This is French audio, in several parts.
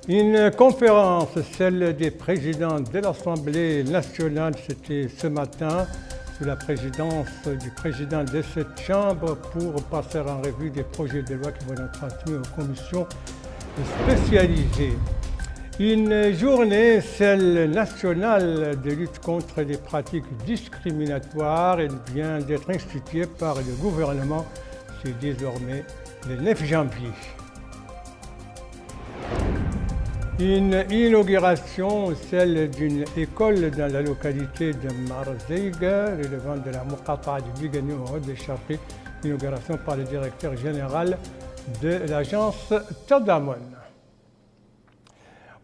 Une conférence, celle des présidents de l'Assemblée nationale, c'était ce matin, sous la présidence du président de cette Chambre, pour passer en revue des projets de loi qui vont être transmis aux commissions spécialisées. Une journée, celle nationale de lutte contre les pratiques discriminatoires, elle vient d'être instituée par le gouvernement, c'est désormais le 9 janvier. Une inauguration, celle d'une école dans la localité de Marzeiga, relevant de la Muqata'a du Bigani au Rod-e-Sharqi, inauguration par le directeur général de l'agence Tadamon.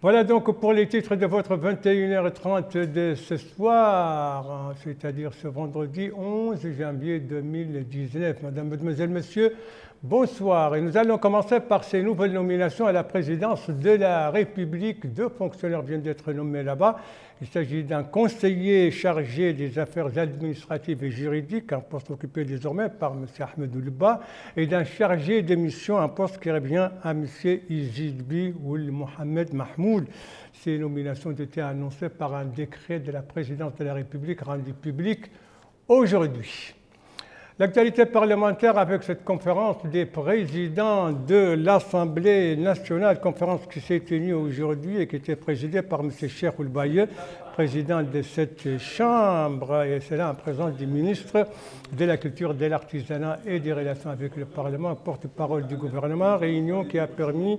Voilà donc pour les titres de votre 21h30 de ce soir, c'est-à-dire ce vendredi 11 janvier 2019. Madame, Mademoiselle, Monsieur, bonsoir. Et nous allons commencer par ces nouvelles nominations à la présidence de la République. 2 fonctionnaires viennent d'être nommés là-bas. Il s'agit d'un conseiller chargé des affaires administratives et juridiques, un poste occupé désormais par M. Ahmed Oulba, et d'un chargé de mission, un poste qui revient à M. Izidbi Oul Mohamed Mahmoud. Ces nominations ont été annoncées par un décret de la présidence de la République rendu public aujourd'hui. L'actualité parlementaire avec cette conférence des présidents de l'Assemblée nationale, conférence qui s'est tenue aujourd'hui et qui était présidée par M. Cheikh Oulbaye, président de cette Chambre, et c'est là en présence du ministre de la Culture, de l'Artisanat et des Relations avec le Parlement, porte-parole du gouvernement, réunion qui a permis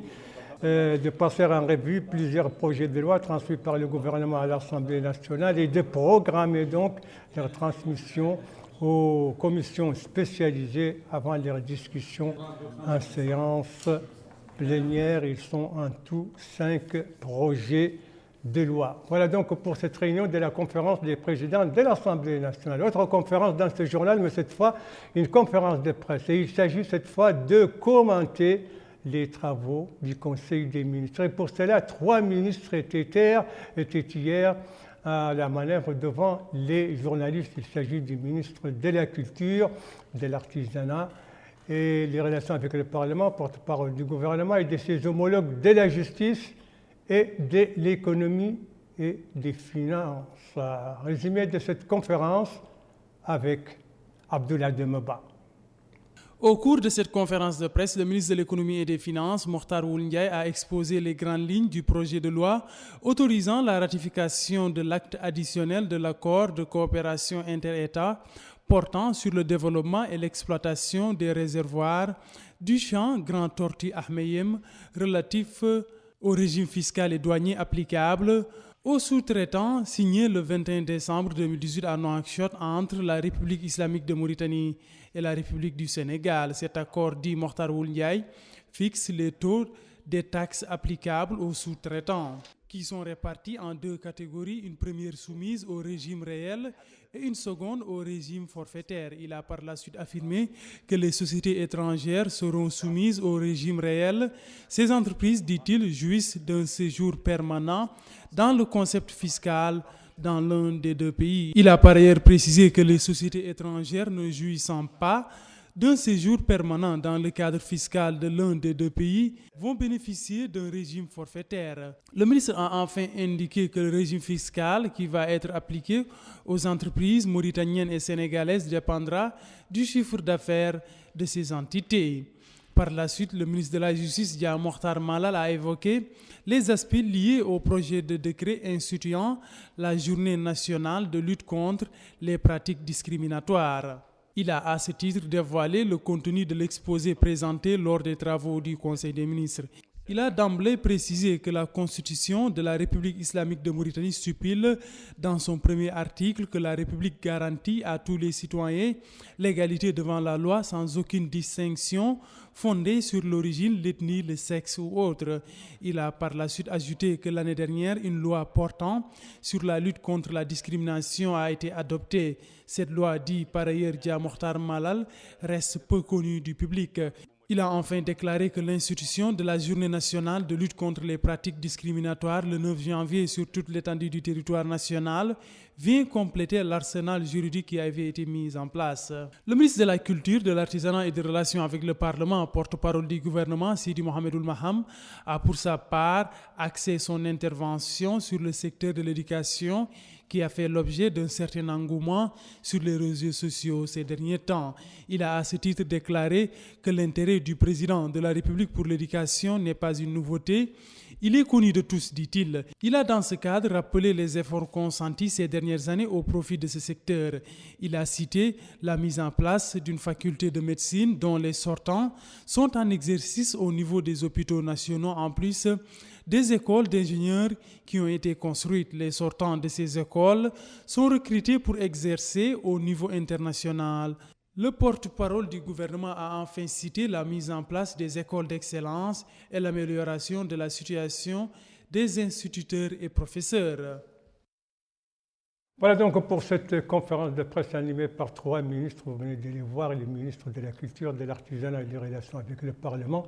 de passer en revue plusieurs projets de loi transmis par le gouvernement à l'Assemblée nationale et de programmer donc leur transmission aux commissions spécialisées avant leur discussion en séance plénière. Ils sont en tout 5 projets de loi. Voilà donc pour cette réunion de la conférence des présidents de l'Assemblée nationale. Autre conférence dans ce journal, mais cette fois une conférence de presse. Et il s'agit cette fois de commenter les travaux du Conseil des ministres. Et pour cela, 3 ministres étaient hier à la manœuvre devant les journalistes. Il s'agit du ministre de la Culture, de l'Artisanat et les relations avec le Parlement, porte-parole du gouvernement, et de ses homologues de la justice et de l'économie et des finances. Résumé de cette conférence avec Abdoulaye Demeba. Au cours de cette conférence de presse, le ministre de l'Économie et des Finances, Mokhtar Ould Ndiaye, a exposé les grandes lignes du projet de loi autorisant la ratification de l'acte additionnel de l'accord de coopération inter-États portant sur le développement et l'exploitation des réservoirs du champ Grand Tortue Ahmeyim relatif au régime fiscal et douanier applicable aux sous-traitants, signé le 21 décembre 2018 à Nouakchott entre la République islamique de Mauritanie et la République du Sénégal. Cet accord, dit Mokhtar Ould Ndiaye, fixe les taux des taxes applicables aux sous-traitants, qui sont répartis en 2 catégories, une première soumise au régime réel et une seconde au régime forfaitaire. Il a par la suite affirmé que les sociétés étrangères seront soumises au régime réel. Ces entreprises, dit-il, jouissent d'un séjour permanent dans le concept fiscal dans l'un des 2 pays. Il a par ailleurs précisé que les sociétés étrangères ne jouissant pas d'un séjour permanent dans le cadre fiscal de l'un des 2 pays vont bénéficier d'un régime forfaitaire. Le ministre a enfin indiqué que le régime fiscal qui va être appliqué aux entreprises mauritaniennes et sénégalaises dépendra du chiffre d'affaires de ces entités. Par la suite, le ministre de la Justice, Dia Mokhtar Malal, a évoqué les aspects liés au projet de décret instituant la journée nationale de lutte contre les pratiques discriminatoires. Il a à ce titre dévoilé le contenu de l'exposé présenté lors des travaux du Conseil des ministres. Il a d'emblée précisé que la Constitution de la République islamique de Mauritanie stipule dans son premier article que la République garantit à tous les citoyens l'égalité devant la loi sans aucune distinction fondée sur l'origine, l'ethnie, le sexe ou autre. Il a par la suite ajouté que l'année dernière, une loi portant sur la lutte contre la discrimination a été adoptée. Cette loi, dit par ailleurs Dia Mokhtar Malal, reste peu connue du public. Il a enfin déclaré que l'institution de la Journée nationale de lutte contre les pratiques discriminatoires le 9 janvier sur toute l'étendue du territoire national vient compléter l'arsenal juridique qui avait été mis en place. Le ministre de la Culture, de l'Artisanat et des Relations avec le Parlement, porte-parole du gouvernement, Sidi Mohamedoul Maham, a pour sa part axé son intervention sur le secteur de l'éducation qui a fait l'objet d'un certain engouement sur les réseaux sociaux ces derniers temps. Il a à ce titre déclaré que l'intérêt du président de la République pour l'éducation n'est pas une nouveauté. Il est connu de tous, dit-il. Il a dans ce cadre rappelé les efforts consentis ces dernières années au profit de ce secteur. Il a cité la mise en place d'une faculté de médecine dont les sortants sont en exercice au niveau des hôpitaux nationaux, en plus des écoles d'ingénieurs qui ont été construites. Les sortants de ces écoles sont recrutés pour exercer au niveau international. Le porte-parole du gouvernement a enfin cité la mise en place des écoles d'excellence et l'amélioration de la situation des instituteurs et professeurs. Voilà donc pour cette conférence de presse animée par 3 ministres. Vous venez de les voir, les ministres de la Culture, de l'Artisanat et des Relations avec le Parlement,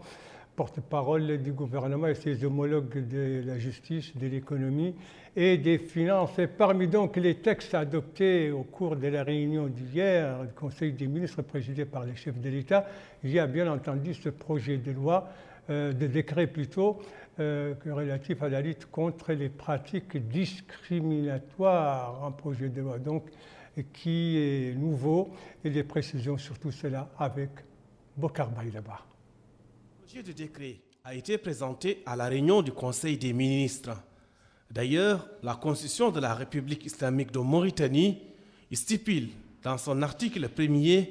porte-parole du gouvernement et ses homologues de la justice, de l'économie et des finances. Et parmi donc les textes adoptés au cours de la réunion d'hier du Conseil des ministres présidé par les chefs de l'État, il y a bien entendu ce projet de loi, de décret plutôt, relatif à la lutte contre les pratiques discriminatoires, un projet de loi donc qui est nouveau, et des précisions sur tout cela avec Bokar Baïlaba. Le projet de décret a été présenté à la réunion du Conseil des ministres. D'ailleurs, la Constitution de la République islamique de Mauritanie stipule dans son article 1er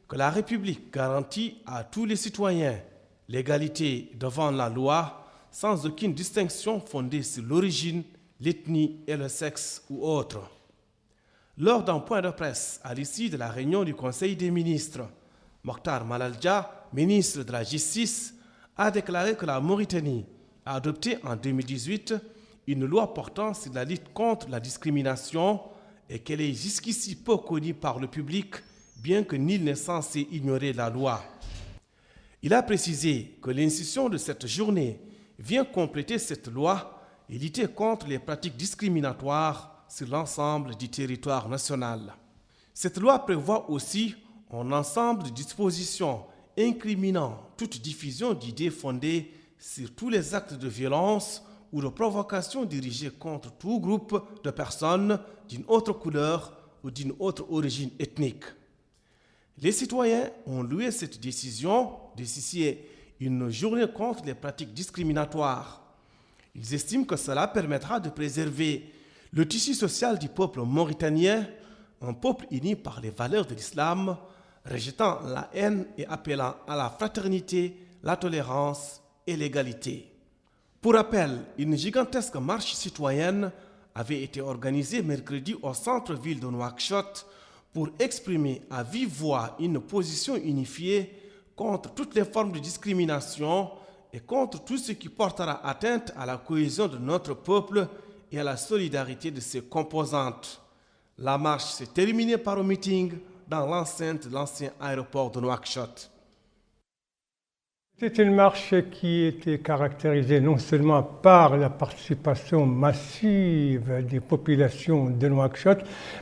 que la République garantit à tous les citoyens l'égalité devant la loi sans aucune distinction fondée sur l'origine, l'ethnie et le sexe ou autre. Lors d'un point de presse à l'issue de la réunion du Conseil des ministres, Mokhtar Malalja, ministre de la Justice, a déclaré que la Mauritanie a adopté en 2018 une loi portant sur la lutte contre la discrimination et qu'elle est jusqu'ici peu connue par le public, bien que nul n'est censé ignorer la loi. Il a précisé que l'institution de cette journée vient compléter cette loi et lutter contre les pratiques discriminatoires sur l'ensemble du territoire national. Cette loi prévoit aussi un ensemble de dispositions incriminant toute diffusion d'idées fondées sur tous les actes de violence ou de provocation dirigés contre tout groupe de personnes d'une autre couleur ou d'une autre origine ethnique. Les citoyens ont loué cette décision d'initier une journée contre les pratiques discriminatoires. Ils estiment que cela permettra de préserver le tissu social du peuple mauritanien, un peuple uni par les valeurs de l'islam, rejetant la haine et appelant à la fraternité, la tolérance et l'égalité. Pour rappel, une gigantesque marche citoyenne avait été organisée mercredi au centre-ville de Nouakchott pour exprimer à vive voix une position unifiée contre toutes les formes de discrimination et contre tout ce qui portera atteinte à la cohésion de notre peuple et à la solidarité de ses composantes. La marche s'est terminée par un meeting dans l'enceinte de l'ancien aéroport de Nouakchott. C'est une marche qui était caractérisée non seulement par la participation massive des populations de Nouakchott,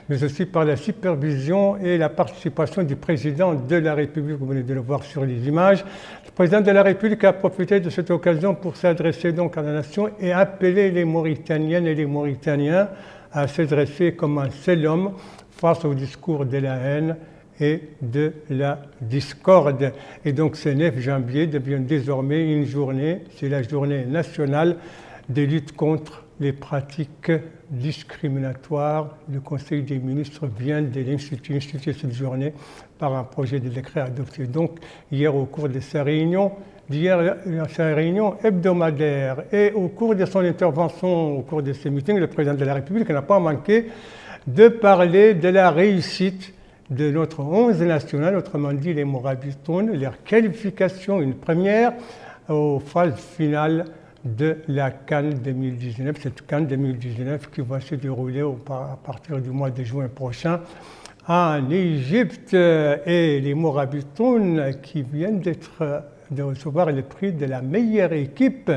mais aussi par la supervision et la participation du président de la République. Vous venez de le voir sur les images. Le président de la République a profité de cette occasion pour s'adresser donc à la nation et appeler les Mauritaniennes et les Mauritaniens à s'adresser comme un seul homme face au discours de la haine et de la discorde. Et donc ce 9 janvier devient désormais une journée, c'est la journée nationale de lutte contre les pratiques discriminatoires. Le Conseil des ministres vient de instituer cette journée par un projet de décret adopté donc hier au cours de sa réunion. Sa réunion hebdomadaire, et au cours de son intervention, au cours de ce meeting, le président de la République n'a pas manqué de parler de la réussite de notre 11 national, autrement dit les Morabitoun, leur qualification, une première aux phases finales de la CAN 2019, cette CAN 2019 qui va se dérouler à partir du mois de juin prochain en Égypte. Et les Morabitoun qui viennent d'être de recevoir le prix de la meilleure équipe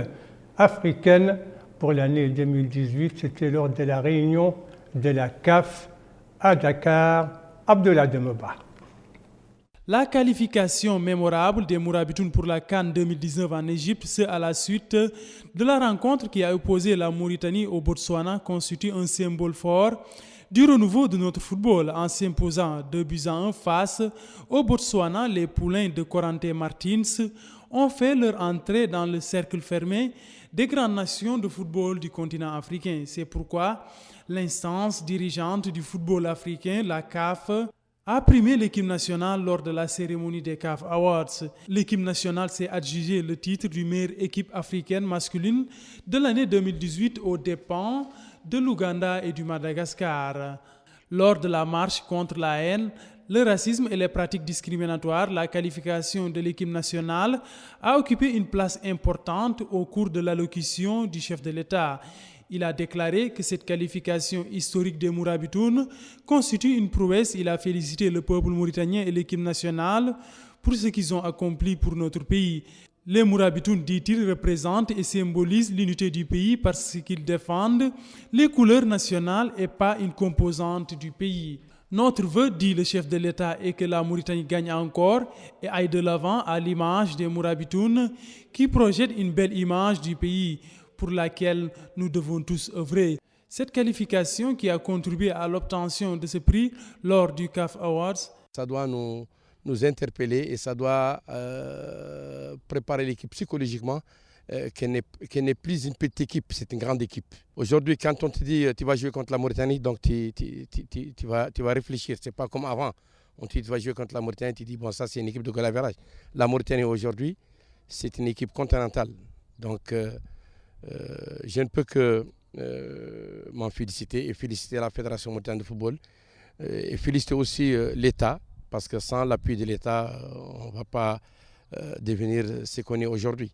africaine pour l'année 2018. C'était lors de la réunion de la CAF à Dakar. Abdoulaye Demeba. La qualification mémorable des Mourabitoun pour la CAN 2019 en Égypte, c'est à la suite de la rencontre qui a opposé la Mauritanie au Botswana, constitue un symbole fort du renouveau de notre football. En s'imposant 2-1 face au Botswana, les poulains de Corentin Martins ont fait leur entrée dans le cercle fermé des grandes nations de football du continent africain. C'est pourquoi l'instance dirigeante du football africain, la CAF, a primé l'équipe nationale lors de la cérémonie des CAF Awards. L'équipe nationale s'est adjugé le titre du meilleure équipe africaine masculine de l'année 2018 aux dépens de l'Ouganda et du Madagascar. Lors de la marche contre la haine, le racisme et les pratiques discriminatoires, la qualification de l'équipe nationale a occupé une place importante au cours de l'allocution du chef de l'État. Il a déclaré que cette qualification historique des Mourabitoun constitue une prouesse. Il a félicité le peuple mauritanien et l'équipe nationale pour ce qu'ils ont accompli pour notre pays. Les Mourabitoun, dit-il, représentent et symbolisent l'unité du pays parce qu'ils défendent les couleurs nationales et pas une composante du pays. Notre vœu, dit le chef de l'État, est que la Mauritanie gagne encore et aille de l'avant à l'image des Mourabitoun qui projettent une belle image du pays pour laquelle nous devons tous œuvrer. Cette qualification qui a contribué à l'obtention de ce prix lors du CAF Awards, ça doit nous interpeller et ça doit préparer l'équipe psychologiquement, qu'elle n'est plus une petite équipe, c'est une grande équipe. Aujourd'hui, quand on te dit tu vas jouer contre la Mauritanie, donc tu vas réfléchir, c'est pas comme avant. On te dit tu vas jouer contre la Mauritanie, tu dis bon ça c'est une équipe de goal average. La Mauritanie aujourd'hui, c'est une équipe continentale. Donc je ne peux que m'en féliciter et féliciter la Fédération mauritanienne de football et féliciter aussi l'État, parce que sans l'appui de l'État, on ne va pas devenir ce qu'on est aujourd'hui.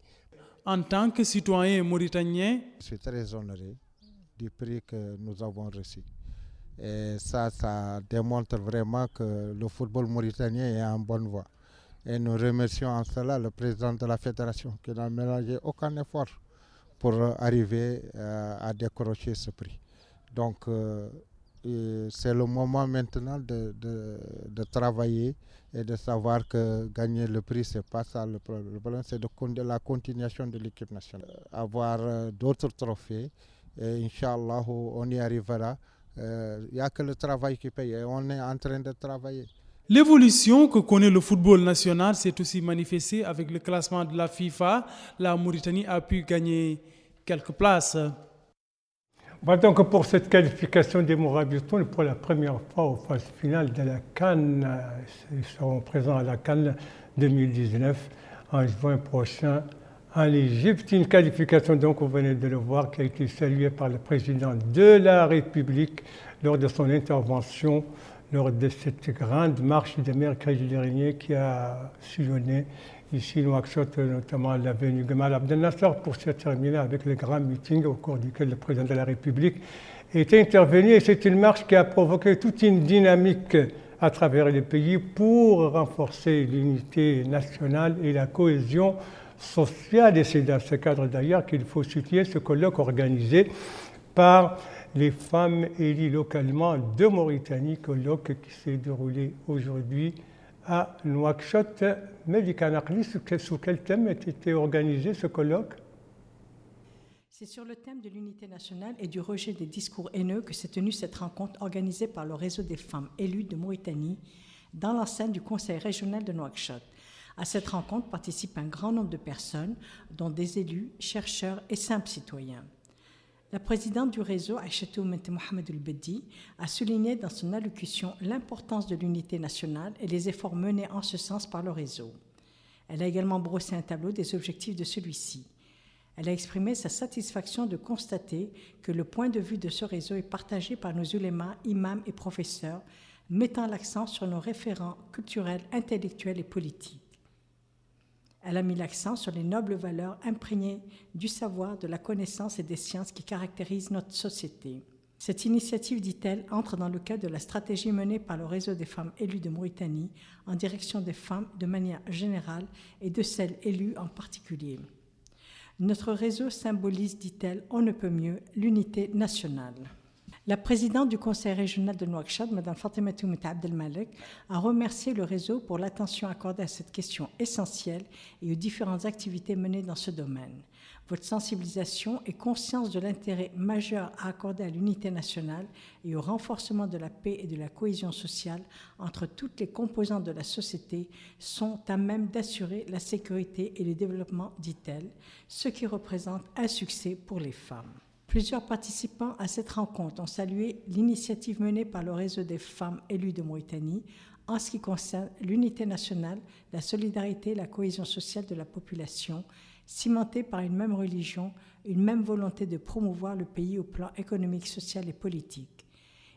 En tant que citoyen mauritanien, je suis très honoré du prix que nous avons reçu. Et ça démontre vraiment que le football mauritanien est en bonne voie. Et nous remercions en cela le président de la fédération qui n'a ménagé aucun effort pour arriver à décrocher ce prix. Donc c'est le moment maintenant de travailler et de savoir que gagner le prix, ce n'est pas ça le problème. Le problème, c'est de la continuation de l'équipe nationale. Avoir d'autres trophées, et Inch'Allah, on y arrivera. Il n'y a que le travail qui paye et on est en train de travailler. L'évolution que connaît le football national s'est aussi manifestée avec le classement de la FIFA. La Mauritanie a pu gagner quelques places. Voilà donc pour cette qualification des Mourabitoun pour la première fois aux phases finales de la CAN. Ils seront présents à la CAN 2019 en juin prochain en Égypte. Une qualification, donc, vous venez de le voir, qui a été saluée par le président de la République lors de son intervention, lors de cette grande marche de mercredi dernier qui a sillonné ici Nouakchott, notamment l'avenue Gamal Abdel Nasser, pour se terminer avec le grand meeting au cours duquel le président de la République est intervenu. Et c'est une marche qui a provoqué toute une dynamique à travers le pays pour renforcer l'unité nationale et la cohésion sociale. Et c'est dans ce cadre d'ailleurs qu'il faut soutenir ce colloque organisé par les femmes élues localement de Mauritanie, colloque qui s'est déroulé aujourd'hui à Nouakchott. Médika Nakli, sous quel thème a été organisé ce colloque? C'est sur le thème de l'unité nationale et du rejet des discours haineux que s'est tenue cette rencontre organisée par le réseau des femmes élues de Mauritanie dans l'enceinte du Conseil régional de Nouakchott. À cette rencontre participent un grand nombre de personnes, dont des élus, chercheurs et simples citoyens. La présidente du réseau, Aïchatou Mente Mohamed El-Bedi, a souligné dans son allocution l'importance de l'unité nationale et les efforts menés en ce sens par le réseau. Elle a également brossé un tableau des objectifs de celui-ci. Elle a exprimé sa satisfaction de constater que le point de vue de ce réseau est partagé par nos ulémas, imams et professeurs, mettant l'accent sur nos référents culturels, intellectuels et politiques. Elle a mis l'accent sur les nobles valeurs imprégnées du savoir, de la connaissance et des sciences qui caractérisent notre société. Cette initiative, dit-elle, entre dans le cadre de la stratégie menée par le réseau des femmes élues de Mauritanie en direction des femmes de manière générale et de celles élues en particulier. Notre réseau symbolise, dit-elle, on ne peut mieux, l'unité nationale. La présidente du Conseil régional de Nouakchott, Mme Fatimata Oumet Abdelmalek, a remercié le réseau pour l'attention accordée à cette question essentielle et aux différentes activités menées dans ce domaine. Votre sensibilisation et conscience de l'intérêt majeur à accorder à l'unité nationale et au renforcement de la paix et de la cohésion sociale entre toutes les composantes de la société sont à même d'assurer la sécurité et le développement, dit-elle, ce qui représente un succès pour les femmes. Plusieurs participants à cette rencontre ont salué l'initiative menée par le réseau des femmes élues de Mauritanie en ce qui concerne l'unité nationale, la solidarité et la cohésion sociale de la population, cimentée par une même religion, une même volonté de promouvoir le pays au plan économique, social et politique.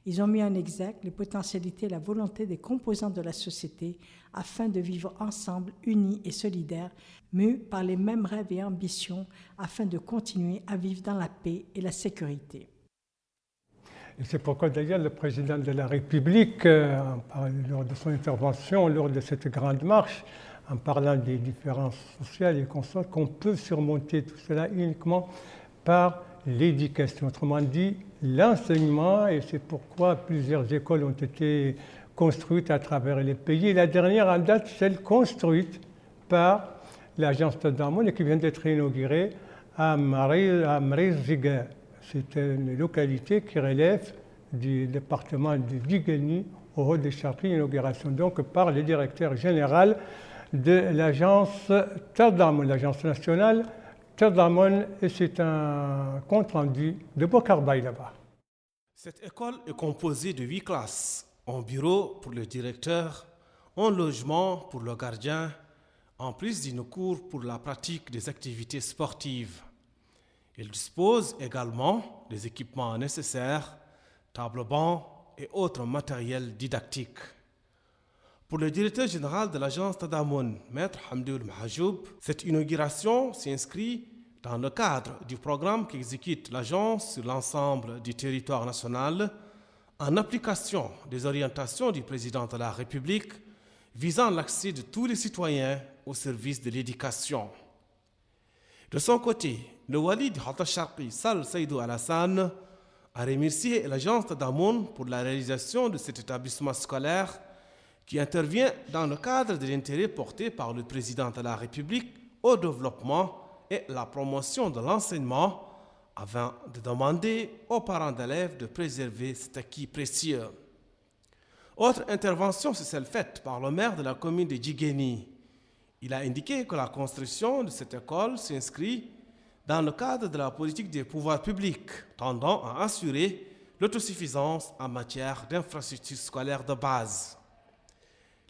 Ils ont mis en exergue les potentialités et la volonté des composantes de la société afin de vivre ensemble, unis et solidaires, mus par les mêmes rêves et ambitions afin de continuer à vivre dans la paix et la sécurité. Et c'est pourquoi d'ailleurs le président de la République, lors de son intervention, lors de cette grande marche, en parlant des différences sociales et consorts, qu'on peut surmonter tout cela uniquement par l'éducation. Autrement dit, l'enseignement, et c'est pourquoi plusieurs écoles ont été construites à travers les pays. Et la dernière en date, celle construite par l'agence Tadamon et qui vient d'être inaugurée à Mriziga. C'est une localité qui relève du département de Digueni, au haut des Charpis, inauguration donc par le directeur général de l'agence Tadamon, l'agence nationale Tadamon, et c'est un compte rendu de Bokarbaï là-bas. Cette école est composée de 8 classes, un bureau pour le directeur, un logement pour le gardien, en plus d'une cour pour la pratique des activités sportives. Il dispose également des équipements nécessaires, tables-bancs et autres matériels didactiques. Pour le directeur général de l'agence Tadamon, Maître Hamdoul Mahajoub, cette inauguration s'inscrit dans le cadre du programme qu'exécute l'agence sur l'ensemble du territoire national en application des orientations du président de la République visant l'accès de tous les citoyens au service de l'éducation. De son côté, le wali du Khalta Charqi, Sal Saïdou Alassane, a remercié l'agence Tadamon pour la réalisation de cet établissement scolaire qui intervient dans le cadre de l'intérêt porté par le président de la République au développement et la promotion de l'enseignement avant de demander aux parents d'élèves de préserver cet acquis précieux. Autre intervention, c'est celle faite par le maire de la commune de Digueni. Il a indiqué que la construction de cette école s'inscrit dans le cadre de la politique des pouvoirs publics tendant à assurer l'autosuffisance en matière d'infrastructures scolaires de base.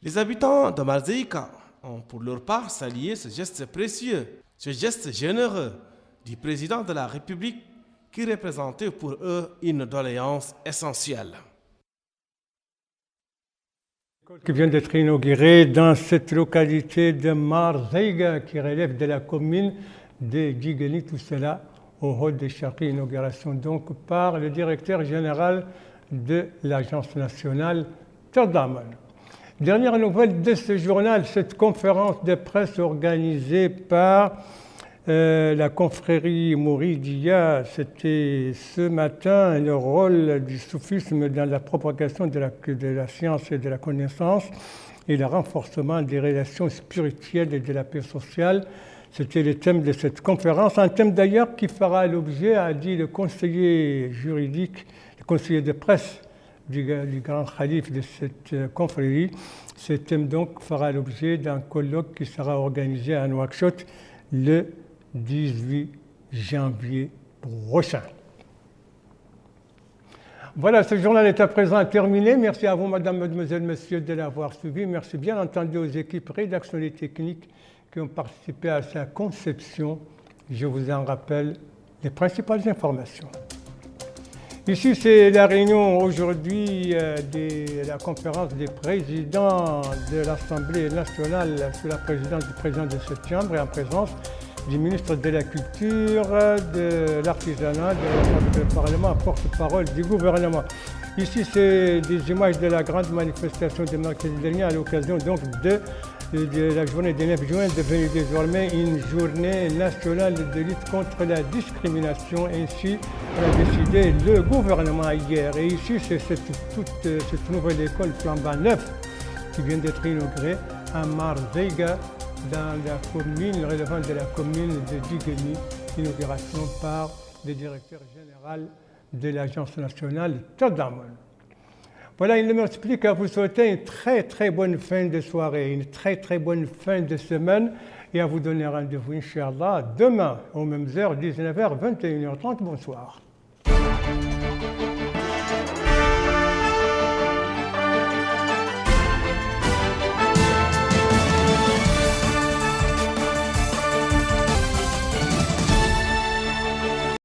Les habitants de Marzeïka ont pour leur part salué ce geste précieux, ce geste généreux du président de la République qui représentait pour eux une doléance essentielle. Qui vient d'être inaugurée dans cette localité de Marzeïga qui relève de la commune de Digueni, tout cela au hall des Charqis, inauguration donc par le directeur général de l'agence nationale Tadamon. Dernière nouvelle de ce journal, cette conférence de presse organisée par la confrérie Mouridia, c'était ce matin le rôle du soufisme dans la propagation de la science et de la connaissance et le renforcement des relations spirituelles et de la paix sociale. C'était le thème de cette conférence, un thème d'ailleurs qui fera l'objet, a dit le conseiller juridique, le conseiller de presse du grand calife de cette confrérie. Ce thème donc fera l'objet d'un colloque qui sera organisé à Nouakchott le 18 janvier prochain. Voilà, ce journal est à présent terminé. Merci à vous, madame, mademoiselle, messieurs, de l'avoir suivi. Merci bien entendu aux équipes rédactionnelles et techniques qui ont participé à sa conception. Je vous en rappelle les principales informations. Ici, c'est la réunion aujourd'hui de la conférence des présidents de l'Assemblée nationale sous la présidence du président de cette Chambre et en présence du ministre de la Culture, de l'Artisanat, du Parlement, porte-parole du gouvernement. Ici, c'est des images de la grande manifestation de mercredi dernier à l'occasion donc de la journée du 9 juin, devenue désormais une journée nationale de lutte contre la discrimination. Ainsi a décidé le gouvernement hier. Et ici, c'est cette nouvelle école flambant neuve qui vient d'être inaugurée à Marzeiga, dans la commune relevant de la commune de Digeni, inauguration par le directeur général de l'Agence nationale Tadamon. Voilà, il m'explique à vous souhaiter une très bonne fin de soirée, une très bonne fin de semaine et à vous donner rendez-vous, Inch'Allah, demain aux mêmes heures, 19h, 21h30. Bonsoir.